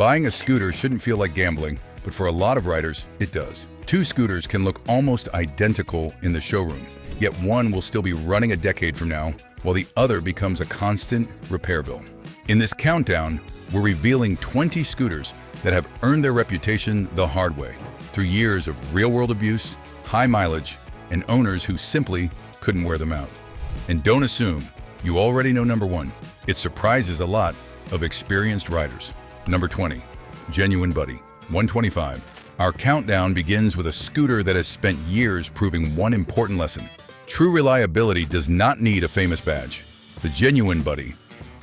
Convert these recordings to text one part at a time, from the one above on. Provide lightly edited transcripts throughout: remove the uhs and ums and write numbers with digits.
Buying a scooter shouldn't feel like gambling, but for a lot of riders, it does. Two scooters can look almost identical in the showroom, yet one will still be running a decade from now, while the other becomes a constant repair bill. In this countdown, we're revealing 20 scooters that have earned their reputation the hard way, through years of real-world abuse, high mileage, and owners who simply couldn't wear them out. And don't assume you already know number one. It surprises a lot of experienced riders. Number 20, Genuine Buddy, 125. Our countdown begins with a scooter that has spent years proving one important lesson. True reliability does not need a famous badge. The Genuine Buddy,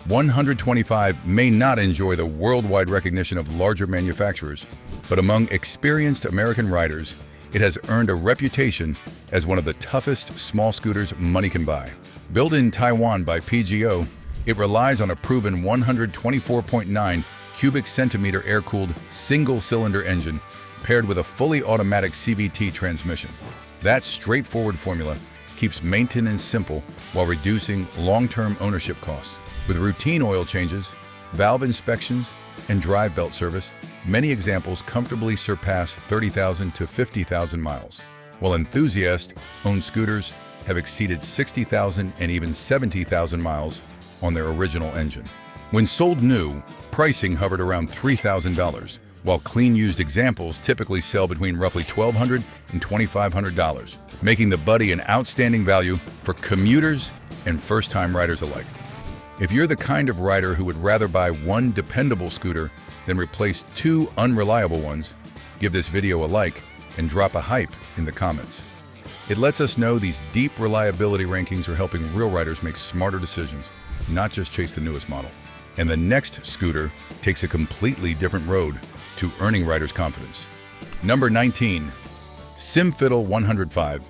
125 may not enjoy the worldwide recognition of larger manufacturers, but among experienced American riders, it has earned a reputation as one of the toughest small scooters money can buy. Built in Taiwan by Piaggio, it relies on a proven 124.9 cubic centimeter air-cooled single-cylinder engine paired with a fully automatic CVT transmission. That straightforward formula keeps maintenance simple while reducing long-term ownership costs. With routine oil changes, valve inspections, and drive belt service, many examples comfortably surpass 30,000 to 50,000 miles, while enthusiast-owned scooters have exceeded 60,000 and even 70,000 miles on their original engine. When sold new, pricing hovered around $3,000, while clean-used examples typically sell between roughly $1,200 and $2,500, making the Buddy an outstanding value for commuters and first-time riders alike. If you're the kind of rider who would rather buy one dependable scooter than replace two unreliable ones, give this video a like and drop a hype in the comments. It lets us know these deep reliability rankings are helping real riders make smarter decisions, not just chase the newest model. And the next scooter takes a completely different road to earning riders' confidence. Number 19, SYM Fiddle 105.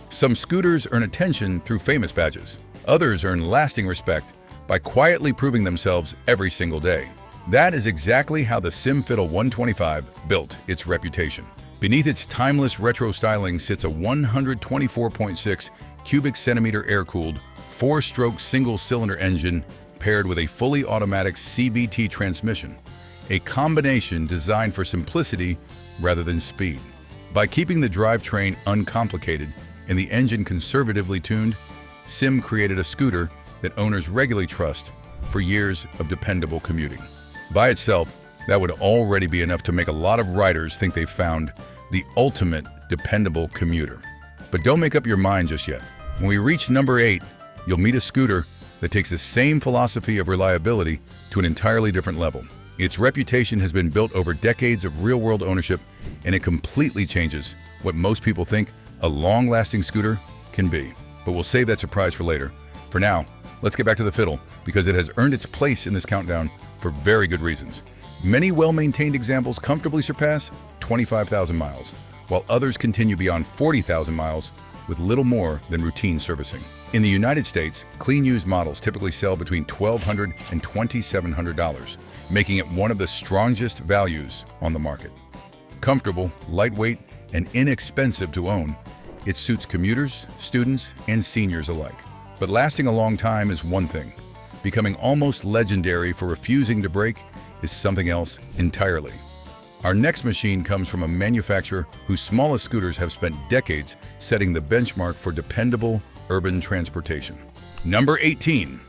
Some scooters earn attention through famous badges. Others earn lasting respect by quietly proving themselves every single day. That is exactly how the SYM Fiddle 125 built its reputation. Beneath its timeless retro styling sits a 124.6 cubic centimeter air-cooled, 4-stroke single-cylinder engine paired with a fully automatic CVT transmission, a combination designed for simplicity rather than speed. By keeping the drivetrain uncomplicated and the engine conservatively tuned, SYM created a scooter that owners regularly trust for years of dependable commuting. By itself, that would already be enough to make a lot of riders think they've found the ultimate dependable commuter. But don't make up your mind just yet. When we reach number 8, you'll meet a scooter that takes the same philosophy of reliability to an entirely different level. Its reputation has been built over decades of real-world ownership, and it completely changes what most people think a long-lasting scooter can be. But we'll save that surprise for later. For now, let's get back to the Fiddle, because it has earned its place in this countdown for very good reasons. Many well-maintained examples comfortably surpass 25,000 miles, while others continue beyond 40,000 miles with little more than routine servicing. In the United States, clean-used models typically sell between $1,200 and $2,700, making it one of the strongest values on the market. Comfortable, lightweight, and inexpensive to own, it suits commuters, students, and seniors alike. But lasting a long time is one thing. Becoming almost legendary for refusing to break is something else entirely. Our next machine comes from a manufacturer whose smallest scooters have spent decades setting the benchmark for dependable urban transportation. Number 18,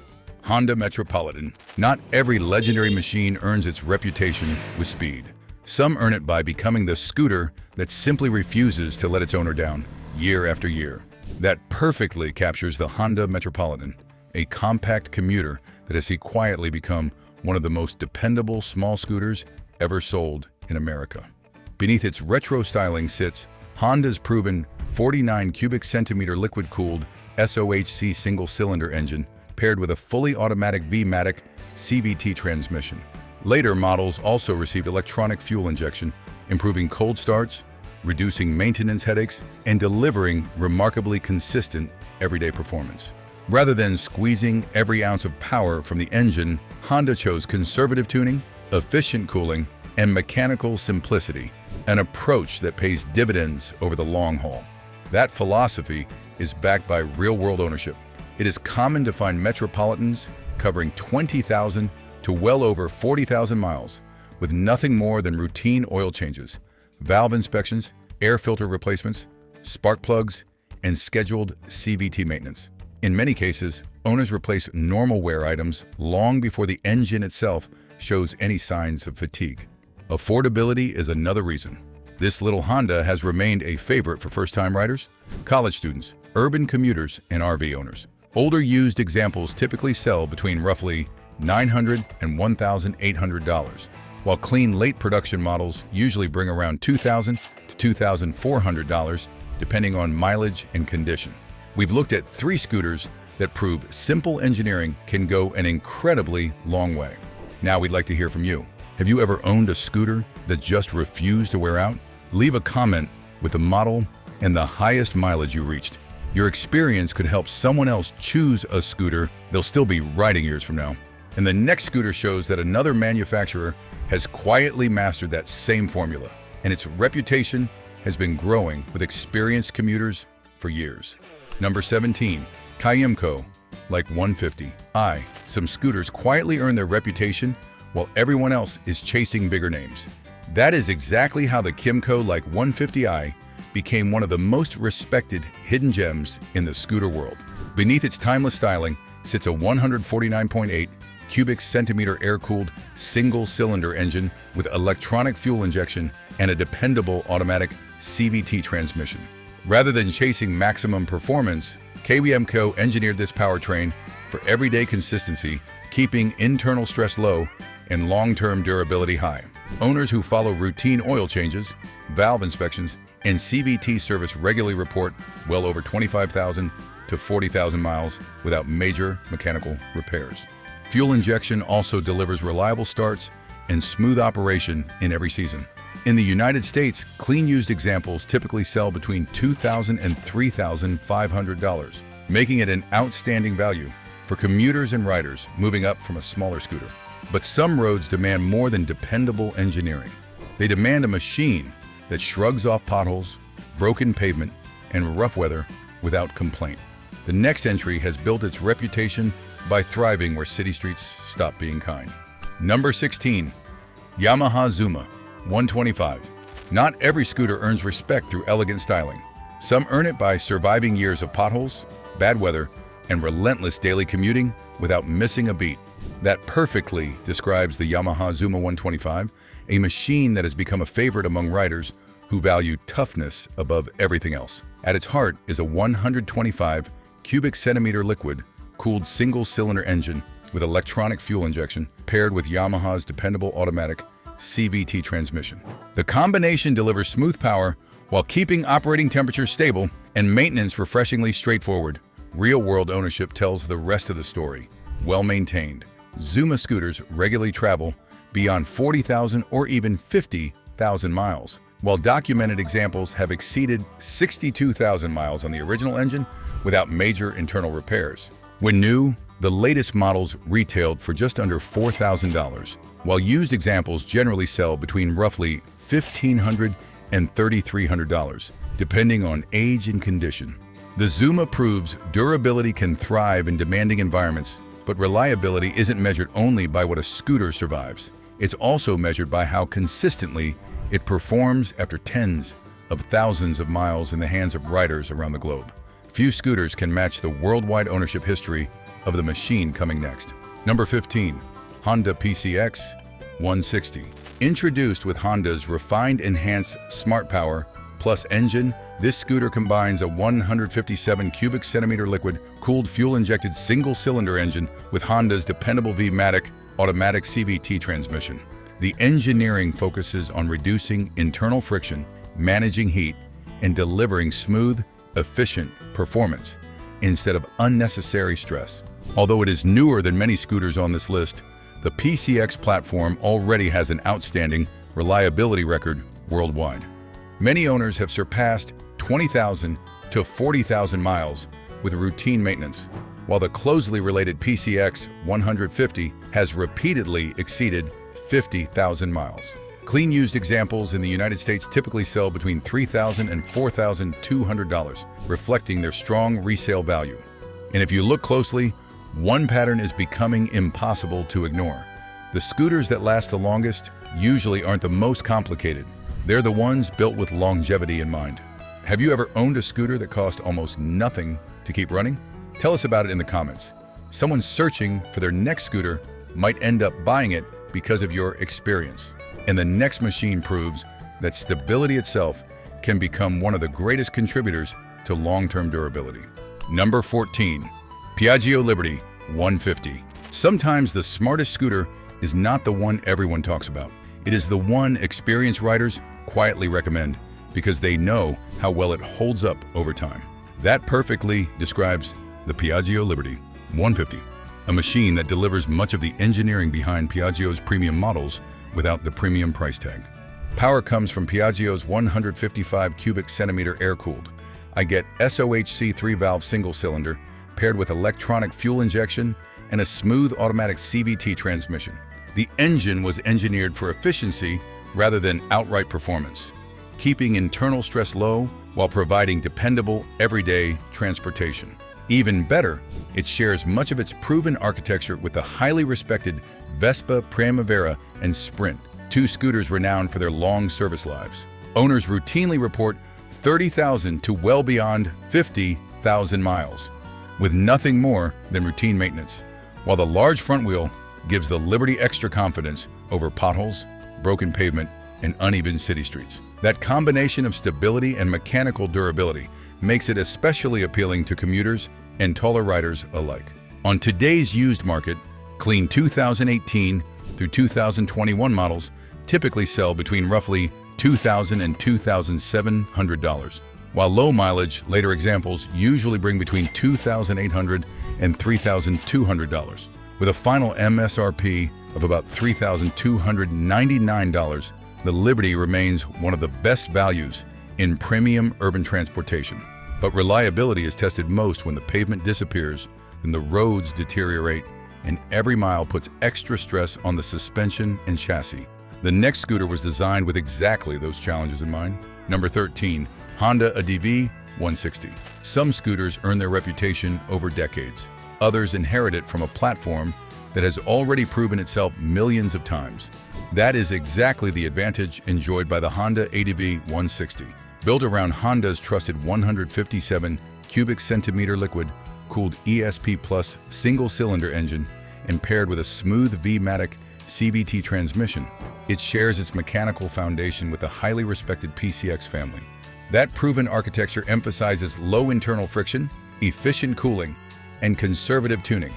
Honda Metropolitan. Not every legendary machine earns its reputation with speed. Some earn it by becoming the scooter that simply refuses to let its owner down year after year. That perfectly captures the Honda Metropolitan, a compact commuter that has quietly become one of the most dependable small scooters ever sold in America. Beneath its retro styling sits Honda's proven 49 cubic centimeter liquid-cooled SOHC single-cylinder engine paired with a fully automatic 𝐷𝐼𝐼𝐃 CVT transmission. Later models also received electronic fuel injection, improving cold starts, reducing maintenance headaches, and delivering remarkably consistent everyday performance. Rather than squeezing every ounce of power from the engine, Honda chose conservative tuning, efficient cooling, and mechanical simplicity, an approach that pays dividends over the long haul. That philosophy is backed by real-world ownership. It is common to find Metropolitans covering 20,000 to well over 40,000 miles, with nothing more than routine oil changes, valve inspections, air filter replacements, spark plugs, and scheduled CVT maintenance. In many cases, owners replace normal wear items long before the engine itself shows any signs of fatigue. Affordability is another reason. This little Honda has remained a favorite for first-time riders, college students, urban commuters, and RV owners. Older used examples typically sell between roughly $900 and $1,800, while clean late production models usually bring around $2,000 to $2,400, depending on mileage and condition. We've looked at 3 scooters that prove simple engineering can go an incredibly long way. Now we'd like to hear from you. Have you ever owned a scooter that just refused to wear out? Leave a comment with the model and the highest mileage you reached. Your experience could help someone else choose a scooter they'll still be riding years from now. And the next scooter shows that another manufacturer has quietly mastered that same formula, and its reputation has been growing with experienced commuters for years. Number 17, Kymco Like 150i. Some scooters quietly earn their reputation while everyone else is chasing bigger names. That is exactly how the Kymco Like 150i became one of the most respected hidden gems in the scooter world. Beneath its timeless styling sits a 149.8 cubic centimeter air-cooled single-cylinder engine with electronic fuel injection and a dependable automatic CVT transmission. Rather than chasing maximum performance, Kymco engineered this powertrain for everyday consistency, keeping internal stress low and long-term durability high. Owners who follow routine oil changes, valve inspections, and CVT service regularly report well over 25,000 to 40,000 miles without major mechanical repairs. Fuel injection also delivers reliable starts and smooth operation in every season. In the United States, clean used examples typically sell between $2,000 and $3,500, making it an outstanding value for commuters and riders moving up from a smaller scooter. But some roads demand more than dependable engineering. They demand a machine that shrugs off potholes, broken pavement, and rough weather without complaint. The next entry has built its reputation by thriving where city streets stop being kind. Number 16, Yamaha Zuma 125. Not every scooter earns respect through elegant styling. Some earn it by surviving years of potholes, bad weather, and relentless daily commuting without missing a beat. That perfectly describes the Yamaha Zuma 125, a machine that has become a favorite among riders who value toughness above everything else. At its heart is a 125 cubic centimeter liquid-cooled single-cylinder engine with electronic fuel injection paired with Yamaha's dependable automatic CVT transmission. The combination delivers smooth power while keeping operating temperatures stable and maintenance refreshingly straightforward. Real-world ownership tells the rest of the story. Well-maintained, Zuma scooters regularly travel beyond 40,000 or even 50,000 miles, while documented examples have exceeded 62,000 miles on the original engine without major internal repairs. When new, the latest models retailed for just under $4,000, while used examples generally sell between roughly $1,500 and $3,300, depending on age and condition. The Zuma proves durability can thrive in demanding environments, but reliability isn't measured only by what a scooter survives. It's also measured by how consistently it performs after tens of thousands of miles in the hands of riders around the globe. Few scooters can match the worldwide ownership history of the machine coming next. Number 15, Honda PCX 160. Introduced with Honda's refined enhanced Smart Power Plus engine, this scooter combines a 157 cubic centimeter liquid-cooled fuel-injected single-cylinder engine with Honda's dependable V-matic automatic CVT transmission. The engineering focuses on reducing internal friction, managing heat, and delivering smooth, efficient performance instead of unnecessary stress. Although it is newer than many scooters on this list, the PCX platform already has an outstanding reliability record worldwide. Many owners have surpassed 20,000 to 40,000 miles with routine maintenance, while the closely related PCX 150 has repeatedly exceeded 50,000 miles. Clean used examples in the United States typically sell between $3,000 and $4,200, reflecting their strong resale value. And if you look closely, one pattern is becoming impossible to ignore. The scooters that last the longest usually aren't the most complicated. They're the ones built with longevity in mind. Have you ever owned a scooter that cost almost nothing to keep running? Tell us about it in the comments. Someone searching for their next scooter might end up buying it because of your experience. And the next machine proves that stability itself can become one of the greatest contributors to long-term durability. Number 14. Piaggio Liberty 150. Sometimes the smartest scooter is not the one everyone talks about. It is the one experienced riders quietly recommend because they know how well it holds up over time. That perfectly describes the Piaggio Liberty 150, a machine that delivers much of the engineering behind Piaggio's premium models without the premium price tag. Power comes from Piaggio's 155 cubic centimeter air-cooled 𝐼𝐃𝐑 3-valve single-cylinder paired with electronic fuel injection and a smooth automatic CVT transmission. The engine was engineered for efficiency rather than outright performance, keeping internal stress low while providing dependable, everyday transportation. Even better, it shares much of its proven architecture with the highly respected Vespa Primavera and Sprint, two scooters renowned for their long service lives. Owners routinely report 30,000 to well beyond 50,000 miles, with nothing more than routine maintenance, while the large front wheel gives the Liberty extra confidence over potholes, broken pavement, and uneven city streets. That combination of stability and mechanical durability makes it especially appealing to commuters and taller riders alike. On today's used market, clean 2018 through 2021 models typically sell between roughly $2,000 and $2,700, while low-mileage later examples usually bring between $2,800 and $3,200, with a final MSRP of about $3,299. The Liberty remains one of the best values in premium urban transportation. But reliability is tested most when the pavement disappears, then the roads deteriorate, and every mile puts extra stress on the suspension and chassis. The next scooter was designed with exactly those challenges in mind. Number 13. Honda 𝐷𝐕 160. Some scooters earn their reputation over decades. Others inherit it from a platform that has already proven itself millions of times. That is exactly the advantage enjoyed by the Honda 𝐷𝐕 160. Built around Honda's trusted 157 cubic centimeter liquid-cooled ESP Plus single-cylinder engine and paired with a smooth 𝐷𝐈𝐃𝐄𝐑 CVT transmission, it shares its mechanical foundation with the highly respected PCX family. That proven architecture emphasizes low internal friction, efficient cooling, and conservative tuning,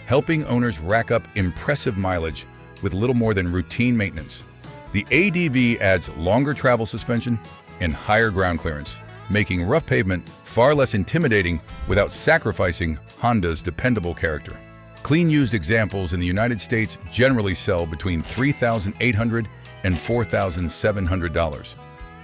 helping owners rack up impressive mileage with little more than routine maintenance. The 𝐷𝐕 adds longer travel suspension and higher ground clearance, making rough pavement far less intimidating without sacrificing Honda's dependable character. Clean used examples in the United States generally sell between $3,800 and $4,700,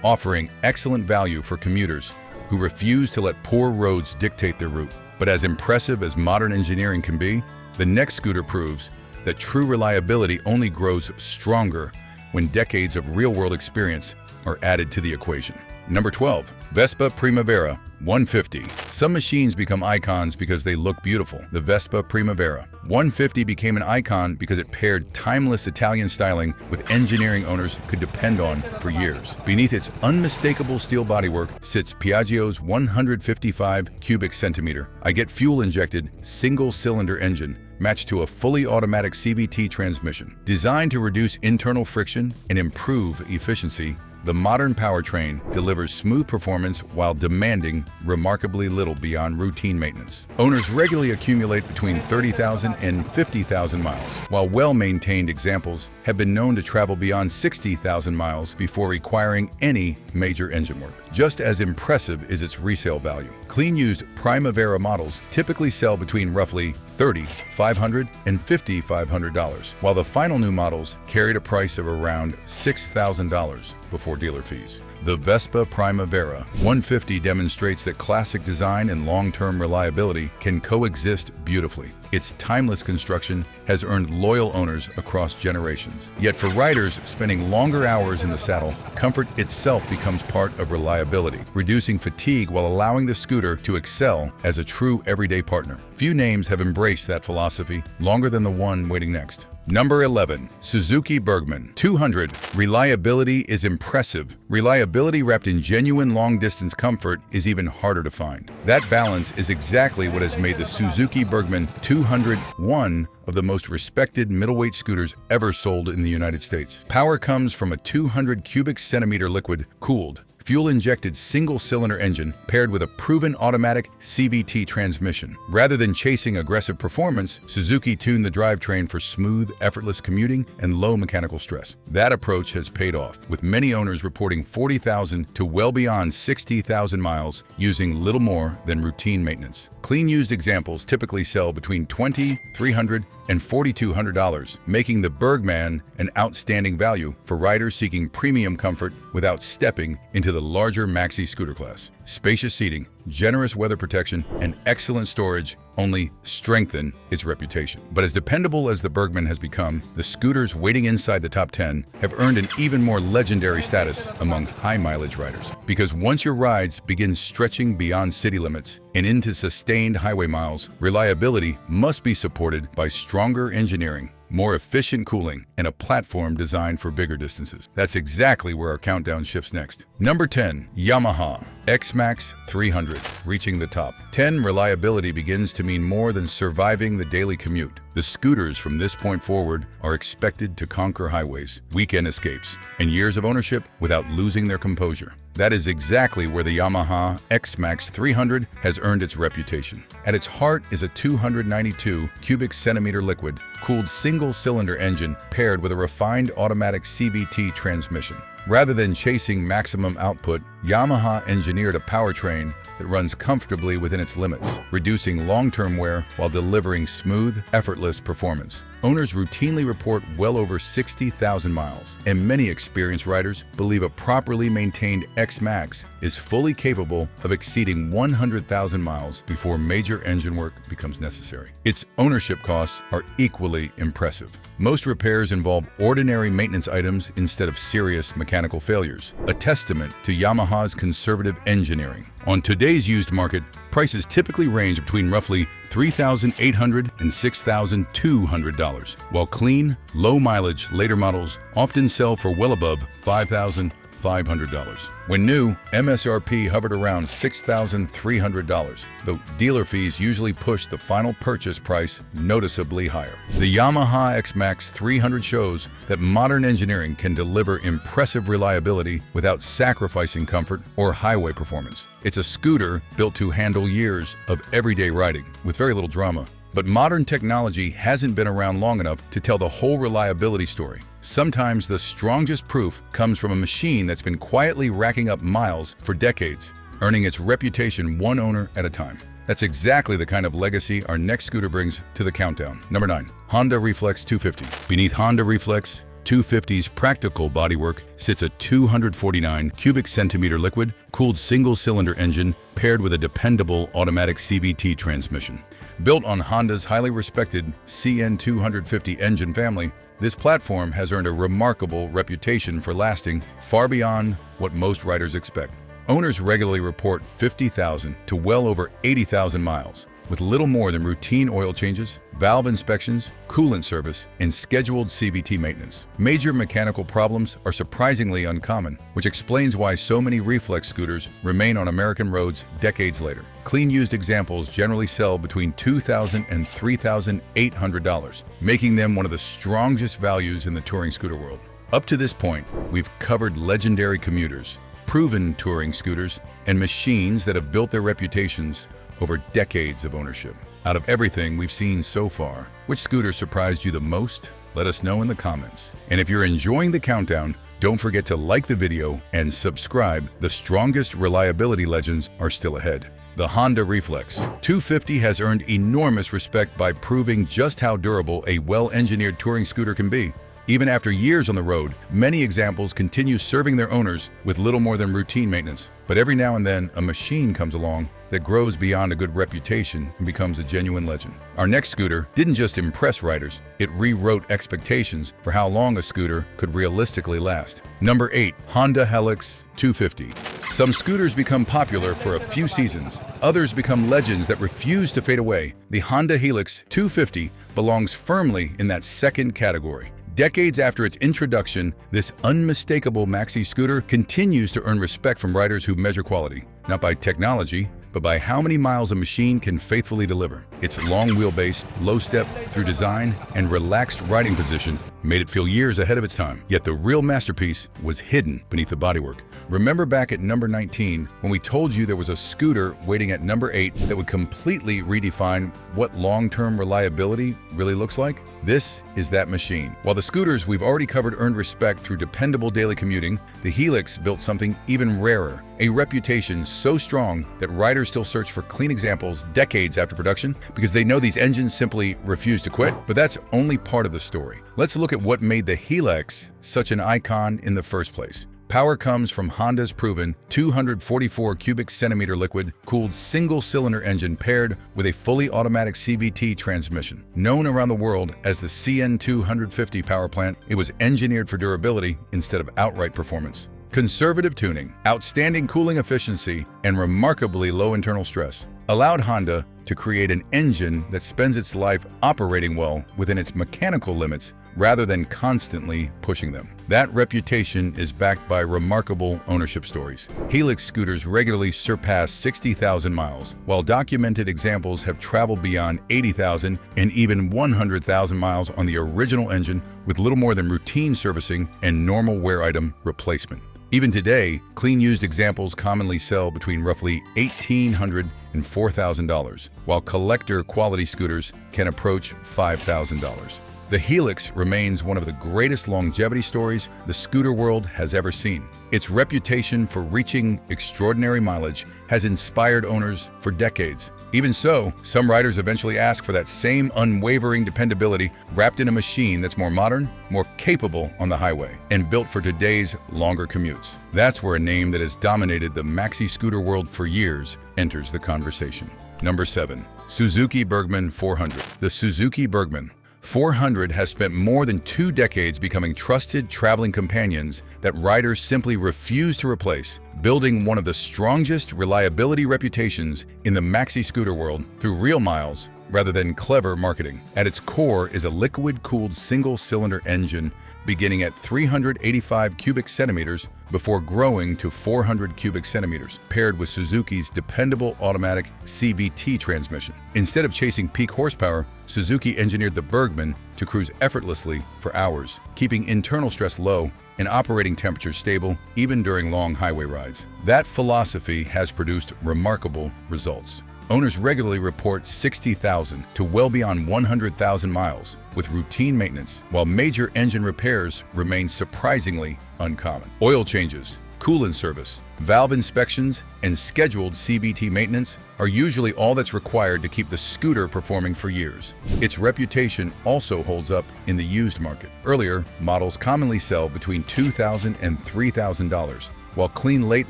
offering excellent value for commuters who refuse to let poor roads dictate their route. But as impressive as modern engineering can be, the next scooter proves that true reliability only grows stronger when decades of real-world experience are added to the equation. Number 12. Vespa Primavera 150. Some machines become icons because they look beautiful. The Vespa Primavera 150 became an icon because it paired timeless Italian styling with engineering owners could depend on for years. Beneath its unmistakable steel bodywork sits Piaggio's 155 cubic centimeter 𝐼𝐃 fuel-injected single-cylinder engine matched to a fully automatic CVT transmission. Designed to reduce internal friction and improve efficiency, the modern powertrain delivers smooth performance while demanding remarkably little beyond routine maintenance. Owners regularly accumulate between 30,000 and 50,000 miles, while well-maintained examples have been known to travel beyond 60,000 miles before requiring any major engine work. Just as impressive is its resale value. Clean-used Primavera models typically sell between roughly $3,500 and $5,500, while the final new models carried a price of around $6,000 before dealer fees. The Vespa Primavera 150 demonstrates that classic design and long-term reliability can coexist beautifully. Its timeless construction has earned loyal owners across generations. Yet for riders spending longer hours in the saddle, comfort itself becomes part of reliability, reducing fatigue while allowing the scooter to excel as a true everyday partner. Few names have embraced that philosophy longer than the one waiting next. Number 11. Suzuki Burgman 200. Reliability is impressive. Reliability wrapped in genuine long-distance comfort is even harder to find. That balance is exactly what has made the Suzuki Burgman 200 one of the most respected middleweight scooters ever sold in the United States. Power comes from a 200 cubic centimeter liquid-cooled, fuel-injected single-cylinder engine paired with a proven automatic CVT transmission. Rather than chasing aggressive performance, Suzuki tuned the drivetrain for smooth, effortless commuting and low mechanical stress. That approach has paid off, with many owners reporting 40,000 to well beyond 60,000 miles using little more than routine maintenance. Clean used examples typically sell between $2,300 and $4,200, making the Burgman an outstanding value for riders seeking premium comfort without stepping into the larger maxi scooter class. Spacious seating, generous weather protection, and excellent storage only strengthen its reputation. But as dependable as the Burgman has become, the scooters waiting inside the top 10 have earned an even more legendary status among high-mileage riders. Because once your rides begin stretching beyond city limits and into sustained highway miles, reliability must be supported by stronger engineering, more efficient cooling, and a platform designed for bigger distances. That's exactly where our countdown shifts next. Number 10. Yamaha XMAX 300, reaching the top. 10. Reliability begins to mean more than surviving the daily commute. The scooters from this point forward are expected to conquer highways, weekend escapes, and years of ownership without losing their composure. That is exactly where the Yamaha XMAX 300 has earned its reputation. At its heart is a 292 cubic centimeter liquid-cooled single-cylinder engine paired with a refined automatic CVT transmission. Rather than chasing maximum output, Yamaha engineered a powertrain that runs comfortably within its limits, reducing long-term wear while delivering smooth, effortless performance. Owners routinely report well over 60,000 miles, and many experienced riders believe a properly maintained XMAX is fully capable of exceeding 100,000 miles before major engine work becomes necessary. Its ownership costs are equally impressive. Most repairs involve ordinary maintenance items instead of serious mechanical failures, a testament to Yamaha's conservative engineering. On today's used market, prices typically range between roughly $3,800 and $6,200, while clean, low-mileage later models often sell for well above $5,500. When new, MSRP hovered around $6,300, though dealer fees usually push the final purchase price noticeably higher. The Yamaha XMAX 300 shows that modern engineering can deliver impressive reliability without sacrificing comfort or highway performance. It's a scooter built to handle years of everyday riding with very little drama. But modern technology hasn't been around long enough to tell the whole reliability story. Sometimes the strongest proof comes from a machine that's been quietly racking up miles for decades, earning its reputation one owner at a time. That's exactly the kind of legacy our next scooter brings to the countdown. Number 9. Honda Reflex 250. Beneath Honda Reflex 250's practical bodywork sits a 249 cubic centimeter liquid-cooled single-cylinder engine paired with a dependable automatic CVT transmission. Built on Honda's highly respected CN250 engine family, this platform has earned a remarkable reputation for lasting far beyond what most riders expect. Owners regularly report 50,000 to well over 80,000 miles, with little more than routine oil changes, valve inspections, coolant service, and scheduled CVT maintenance. Major mechanical problems are surprisingly uncommon, which explains why so many Reflex scooters remain on American roads decades later. Clean used examples generally sell between $2,000 and $3,800, making them one of the strongest values in the touring scooter world. Up to this point, we've covered legendary commuters, proven touring scooters, and machines that have built their reputations over decades of ownership. Out of everything we've seen so far, which scooter surprised you the most? Let us know in the comments. And if you're enjoying the countdown, don't forget to like the video and subscribe. The strongest reliability legends are still ahead. The Honda Reflex 250 has earned enormous respect by proving just how durable a well-engineered touring scooter can be. Even after years on the road, many examples continue serving their owners with little more than routine maintenance. But every now and then, a machine comes along that grows beyond a good reputation and becomes a genuine legend. Our next scooter didn't just impress riders, it rewrote expectations for how long a scooter could realistically last. Number 8. Honda Helix 250. Some scooters become popular for a few seasons. Others become legends that refuse to fade away. The Honda Helix 250 belongs firmly in that second category. Decades after its introduction, this unmistakable maxi scooter continues to earn respect from riders who measure quality, not by technology, but by how many miles a machine can faithfully deliver. Its long wheelbase, low step through design, and relaxed riding position made it feel years ahead of its time. Yet the real masterpiece was hidden beneath the bodywork. Remember back at number 19 when we told you there was a scooter waiting at number 8 that would completely redefine what long-term reliability really looks like? This is that machine. While the scooters we've already covered earned respect through dependable daily commuting, the Helix built something even rarer, a reputation so strong that riders still search for clean examples decades after production because they know these engines simply refuse to quit. But that's only part of the story. Let's look at what made the Helix such an icon in the first place. Power comes from Honda's proven 244 cubic centimeter liquid-cooled single-cylinder engine paired with a fully automatic CVT transmission. Known around the world as the CN250 power plant, it was engineered for durability instead of outright performance. Conservative tuning, outstanding cooling efficiency, and remarkably low internal stress allowed Honda to create an engine that spends its life operating well within its mechanical limits rather than constantly pushing them. That reputation is backed by remarkable ownership stories. Helix scooters regularly surpass 60,000 miles, while documented examples have traveled beyond 80,000 and even 100,000 miles on the original engine with little more than routine servicing and normal wear item replacement. Even today, clean used examples commonly sell between roughly $1,800 and $4,000, while collector quality scooters can approach $5,000. The Helix remains one of the greatest longevity stories the scooter world has ever seen. Its reputation for reaching extraordinary mileage has inspired owners for decades. Even so, some riders eventually ask for that same unwavering dependability wrapped in a machine that's more modern, more capable on the highway, and built for today's longer commutes. That's where a name that has dominated the maxi scooter world for years enters the conversation. Number 7. Suzuki Burgman 400. The Suzuki Burgman 400 has spent more than 2 decades becoming trusted traveling companions that riders simply refuse to replace, building one of the strongest reliability reputations in the maxi scooter world through real miles rather than clever marketing. At its core is a liquid-cooled single-cylinder engine beginning at 385 cubic centimeters before growing to 400 cubic centimeters, paired with Suzuki's dependable automatic CVT transmission. Instead of chasing peak horsepower, Suzuki engineered the Burgman to cruise effortlessly for hours, keeping internal stress low and operating temperatures stable even during long highway rides. That philosophy has produced remarkable results. Owners regularly report 60,000 to well beyond 100,000 miles with routine maintenance, while major engine repairs remain surprisingly uncommon. Oil changes, coolant service, valve inspections, and scheduled CVT maintenance are usually all that's required to keep the scooter performing for years. Its reputation also holds up in the used market. Earlier, models commonly sell between $2,000 and $3,000, while clean late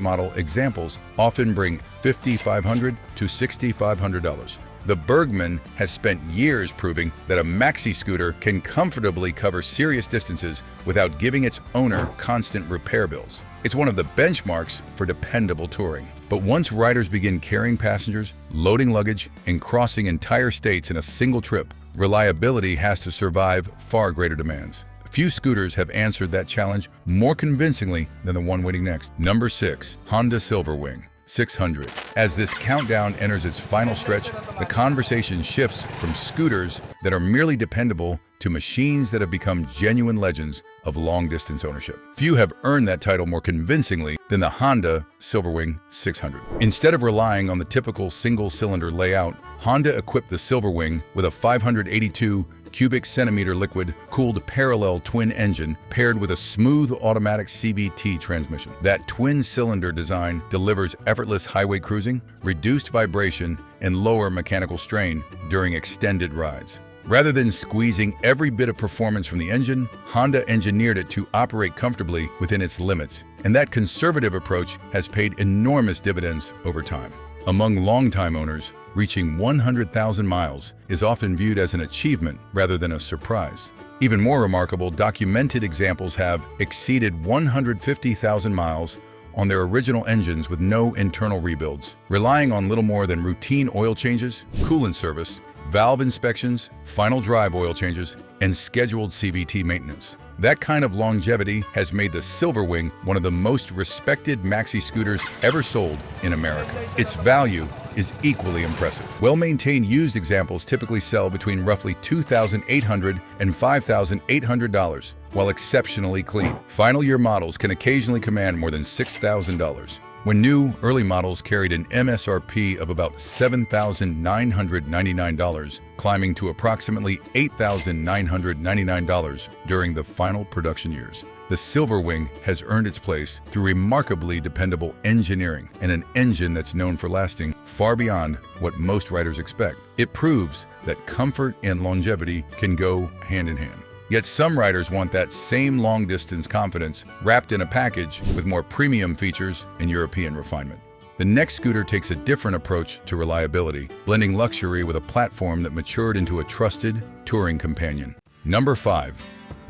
model examples often bring $5,500 to $6,500. The Burgman has spent years proving that a maxi scooter can comfortably cover serious distances without giving its owner constant repair bills. It's one of the benchmarks for dependable touring. But once riders begin carrying passengers, loading luggage, and crossing entire states in a single trip, reliability has to survive far greater demands. Few scooters have answered that challenge more convincingly than the one waiting next. Number 6. Honda Silverwing 600. As this countdown enters its final stretch, the conversation shifts from scooters that are merely dependable to machines that have become genuine legends of long-distance ownership. Few have earned that title more convincingly than the Honda Silverwing 600. Instead of relying on the typical single-cylinder layout, Honda equipped the Silverwing with a 582 cubic centimeter liquid-cooled parallel twin engine paired with a smooth automatic CVT transmission. That twin-cylinder design delivers effortless highway cruising, reduced vibration, and lower mechanical strain during extended rides. Rather than squeezing every bit of performance from the engine, Honda engineered it to operate comfortably within its limits, and that conservative approach has paid enormous dividends over time. Among longtime owners, reaching 100,000 miles is often viewed as an achievement rather than a surprise. Even more remarkable, documented examples have exceeded 150,000 miles on their original engines with no internal rebuilds, relying on little more than routine oil changes, coolant service, valve inspections, final drive oil changes, and scheduled CVT maintenance. That kind of longevity has made the Silverwing one of the most respected maxi scooters ever sold in America. Its value is equally impressive. Well-maintained used examples typically sell between roughly $2,800 and $5,800, while exceptionally clean. Final year models can occasionally command more than $6,000. When new, early models carried an MSRP of about $7,999, climbing to approximately $8,999 during the final production years. The Silverwing has earned its place through remarkably dependable engineering and an engine that's known for lasting far beyond what most riders expect. It proves that comfort and longevity can go hand in hand. Yet some riders want that same long-distance confidence wrapped in a package with more premium features and European refinement. The next scooter takes a different approach to reliability, blending luxury with a platform that matured into a trusted touring companion. Number 5.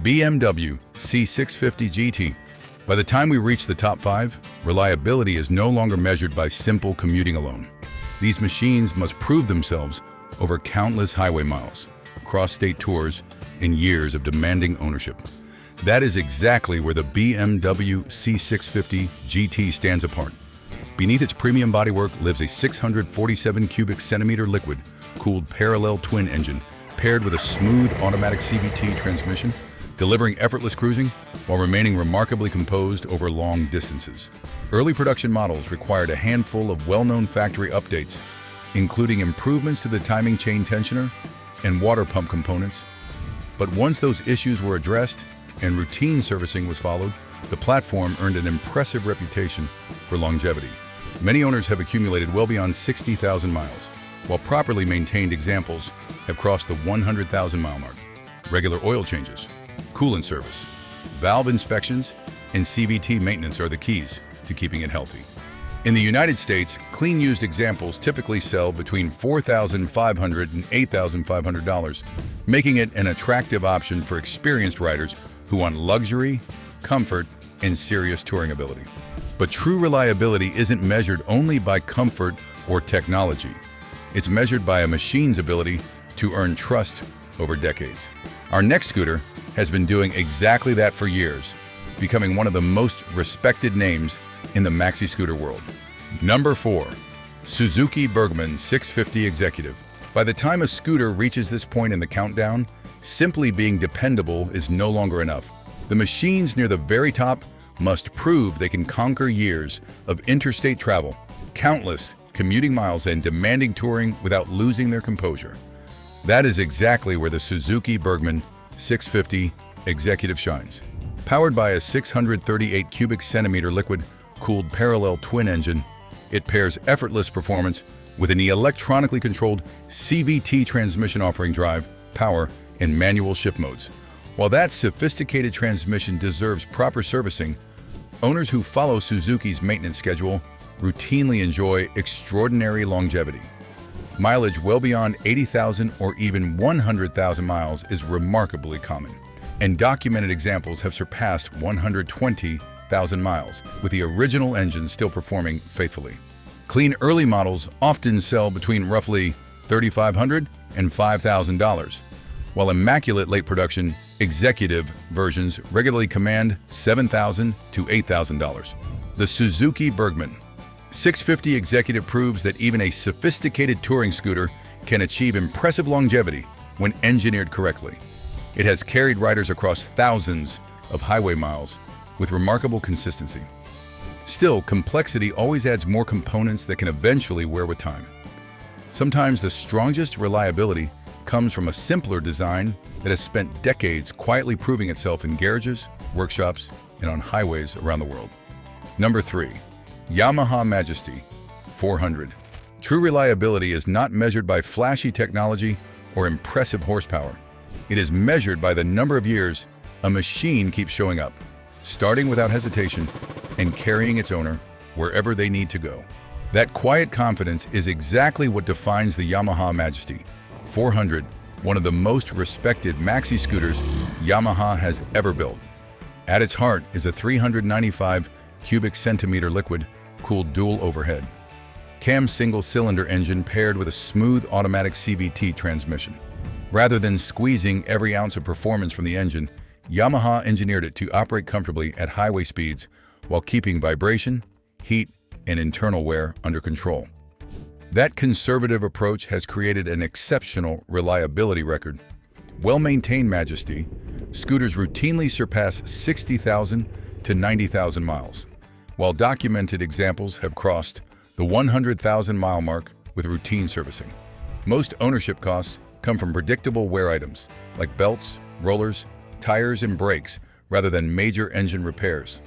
BMW C650 GT. By the time we reach the top 5, reliability is no longer measured by simple commuting alone. These machines must prove themselves over countless highway miles, cross-state tours, and years of demanding ownership. That is exactly where the BMW C650 GT stands apart. Beneath its premium bodywork lives a 647 cubic centimeter liquid cooled parallel twin engine paired with a smooth automatic CVT transmission, delivering effortless cruising while remaining remarkably composed over long distances. Early production models required a handful of well-known factory updates, including improvements to the timing chain tensioner and water pump components. But once those issues were addressed and routine servicing was followed, the platform earned an impressive reputation for longevity. Many owners have accumulated well beyond 60,000 miles, while properly maintained examples have crossed the 100,000-mile mark. Regular oil changes, coolant service, valve inspections, and CVT maintenance are the keys to keeping it healthy. In the United States, clean used examples typically sell between $4,500 and $8,500, making it an attractive option for experienced riders who want luxury, comfort, and serious touring ability. But true reliability isn't measured only by comfort or technology. It's measured by a machine's ability to earn trust over decades. Our next scooter has been doing exactly that for years, becoming one of the most respected names in the maxi scooter world. Number 4. Suzuki Burgman 650 Executive. By the time a scooter reaches this point in the countdown, simply being dependable is no longer enough. The machines near the very top must prove they can conquer years of interstate travel, countless commuting miles, and demanding touring without losing their composure. That is exactly where the Suzuki Burgman 650 Executive shines. Powered by a 638 cubic centimeter liquid-cooled parallel twin engine, it pairs effortless performance with an electronically controlled CVT transmission offering drive, power, and manual shift modes. While that sophisticated transmission deserves proper servicing, owners who follow Suzuki's maintenance schedule routinely enjoy extraordinary longevity. Mileage well beyond 80,000 or even 100,000 miles is remarkably common, and documented examples have surpassed 120,000 miles, with the original engine still performing faithfully. Clean early models often sell between roughly $3,500 and $5,000, while immaculate late production executive versions regularly command $7,000 to $8,000. The Suzuki Burgman 650 Executive proves that even a sophisticated touring scooter can achieve impressive longevity when engineered correctly. It has carried riders across thousands of highway miles with remarkable consistency. Still, complexity always adds more components that can eventually wear with time. Sometimes the strongest reliability comes from a simpler design that has spent decades quietly proving itself in garages, workshops, and on highways around the world. Number 3. Yamaha Majesty 400. True reliability is not measured by flashy technology or impressive horsepower. It is measured by the number of years a machine keeps showing up, starting without hesitation and carrying its owner wherever they need to go. That quiet confidence is exactly what defines the Yamaha Majesty 400, one of the most respected maxi scooters Yamaha has ever built. At its heart is a 395 𝐏𝐄𝐑 liquid-cooled dual overhead. Cam single-cylinder engine paired with a smooth automatic CVT transmission. Rather than squeezing every ounce of performance from the engine, Yamaha engineered it to operate comfortably at highway speeds while keeping vibration, heat, and internal wear under control. That conservative approach has created an exceptional reliability record. Well-maintained Majesty, scooters routinely surpass 60,000 to 90,000 miles, while documented examples have crossed the 100,000-mile mark with routine servicing. Most ownership costs come from predictable wear items like belts, rollers, tires, and brakes rather than major engine repairs.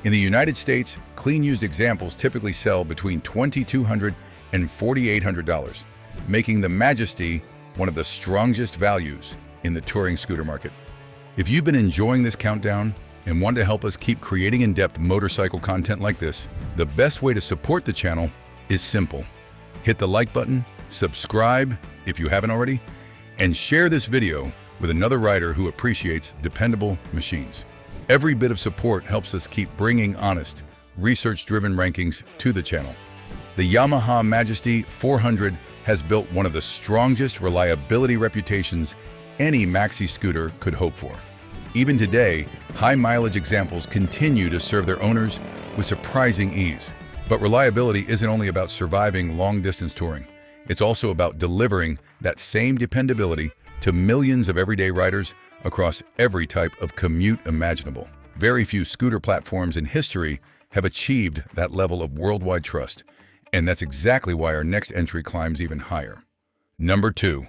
In the United States, clean used examples typically sell between $2,200 and $4,800, making the Majesty one of the strongest values in the touring scooter market. If you've been enjoying this countdown and want to help us keep creating in-depth motorcycle content like this, the best way to support the channel is simple. Hit the like button, subscribe if you haven't already, and share this video with another rider who appreciates dependable machines. Every bit of support helps us keep bringing honest, research-driven rankings to the channel. The Yamaha Majesty 400 has built one of the strongest reliability reputations any maxi scooter could hope for. Even today, high-mileage examples continue to serve their owners with surprising ease. But reliability isn't only about surviving long-distance touring. It's also about delivering that same dependability to millions of everyday riders across every type of commute imaginable. Very few scooter platforms in history have achieved that level of worldwide trust, and that's exactly why our next entry climbs even higher. Number 2.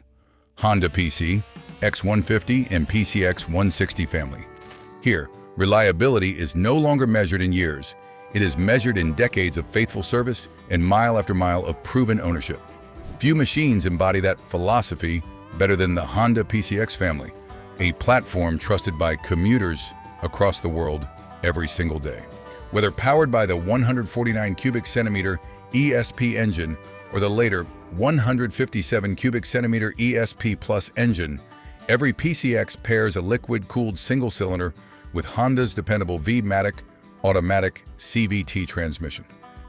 Honda PC, X150 and PCX 160 family. Here, reliability is no longer measured in years. It is measured in decades of faithful service and mile after mile of proven ownership. Few machines embody that philosophy better than the Honda PCX family, a platform trusted by commuters across the world every single day. Whether powered by the 149 cubic centimeter ESP engine or the later 157 cubic centimeter ESP Plus engine, every PCX pairs a liquid-cooled single-cylinder with Honda's dependable 𝐷𝗓𝗏𝐃 automatic CVT transmission.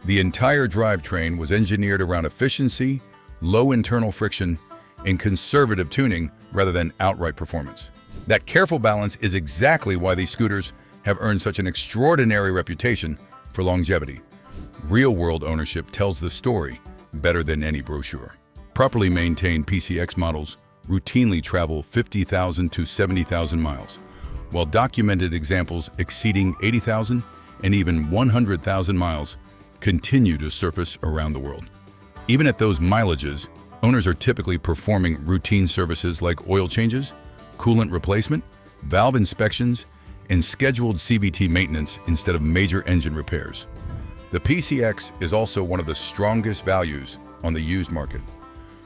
The entire drivetrain was engineered around efficiency, low internal friction, and conservative tuning rather than outright performance. That careful balance is exactly why these scooters have earned such an extraordinary reputation for longevity. Real-world ownership tells the story better than any brochure. Properly maintained PCX models routinely travel 50,000 to 70,000 miles, while documented examples exceeding 80,000 and even 100,000 miles continue to surface around the world. Even at those mileages, owners are typically performing routine services like oil changes, coolant replacement, valve inspections, and scheduled CVT maintenance instead of major engine repairs. The PCX is also one of the strongest values on the used market.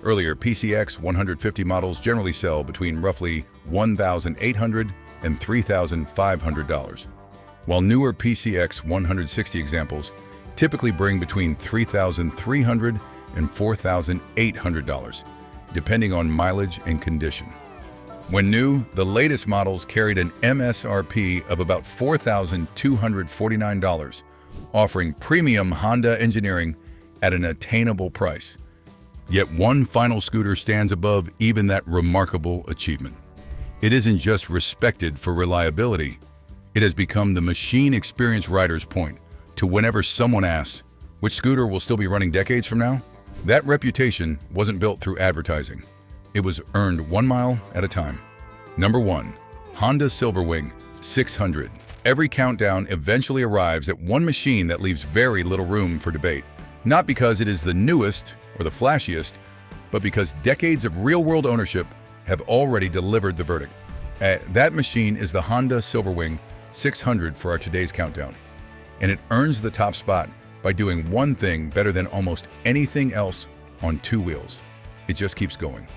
Earlier PCX 150 models generally sell between roughly $1,800 and $3,500, while newer PCX 160 examples typically bring between $3,300 and $4,800, depending on mileage and condition. When new, the latest models carried an MSRP of about $4,249, offering premium Honda engineering at an attainable price. Yet one final scooter stands above even that remarkable achievement. It isn't just respected for reliability, it has become the machine experience rider's point to whenever someone asks, which scooter will still be running decades from now? That reputation wasn't built through advertising. It was earned 1 mile at a time. Number 1. Honda Silverwing 600. Every countdown eventually arrives at one machine that leaves very little room for debate. Not because it is the newest or the flashiest, but because decades of real-world ownership have already delivered the verdict. That machine is the Honda Silverwing 600 for our today's countdown. And it earns the top spot by doing one thing better than almost anything else on 2 wheels. It just keeps going.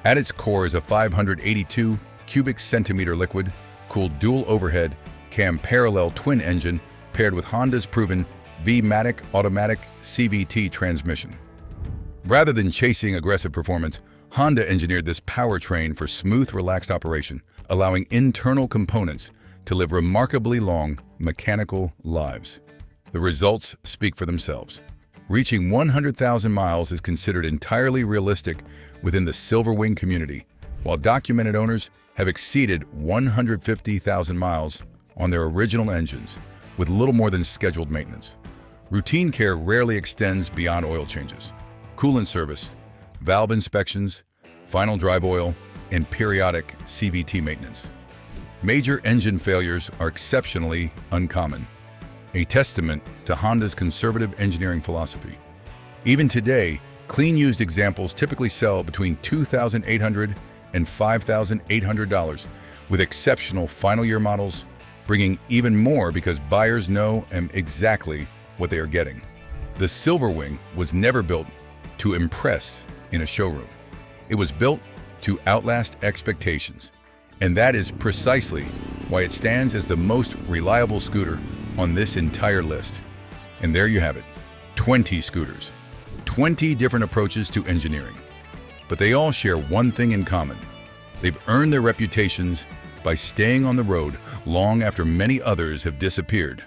At its core is a 582 cubic centimeter liquid-cooled dual overhead cam parallel twin engine paired with Honda's proven 𝐷𝗓𝗏𝗃 automatic CVT transmission. Rather than chasing aggressive performance, Honda engineered this powertrain for smooth, relaxed operation, allowing internal components to live remarkably long mechanical lives. The results speak for themselves. Reaching 100,000 miles is considered entirely realistic within the Silverwing community, while documented owners have exceeded 150,000 miles on their original engines with little more than scheduled maintenance. Routine care rarely extends beyond oil changes, coolant service, valve inspections, final drive oil, and periodic CVT maintenance. Major engine failures are exceptionally uncommon, a testament to Honda's conservative engineering philosophy. Even today, clean used examples typically sell between $2,800 and $5,800, with exceptional final year models bringing even more because buyers know exactly what they are getting. The Silverwing was never built to impress in a showroom. It was built to outlast expectations, and that is precisely why it stands as the most reliable scooter on this entire list. And there you have it, 20 scooters, 20 different approaches to engineering. But they all share one thing in common. They've earned their reputations by staying on the road long after many others have disappeared.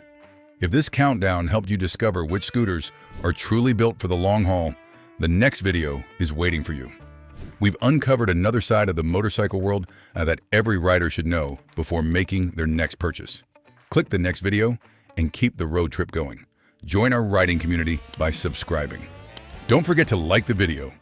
If this countdown helped you discover which scooters are truly built for the long haul, the next video is waiting for you. We've uncovered another side of the motorcycle world that every rider should know before making their next purchase. Click the next video and keep the road trip going. Join our riding community by subscribing. Don't forget to like the video,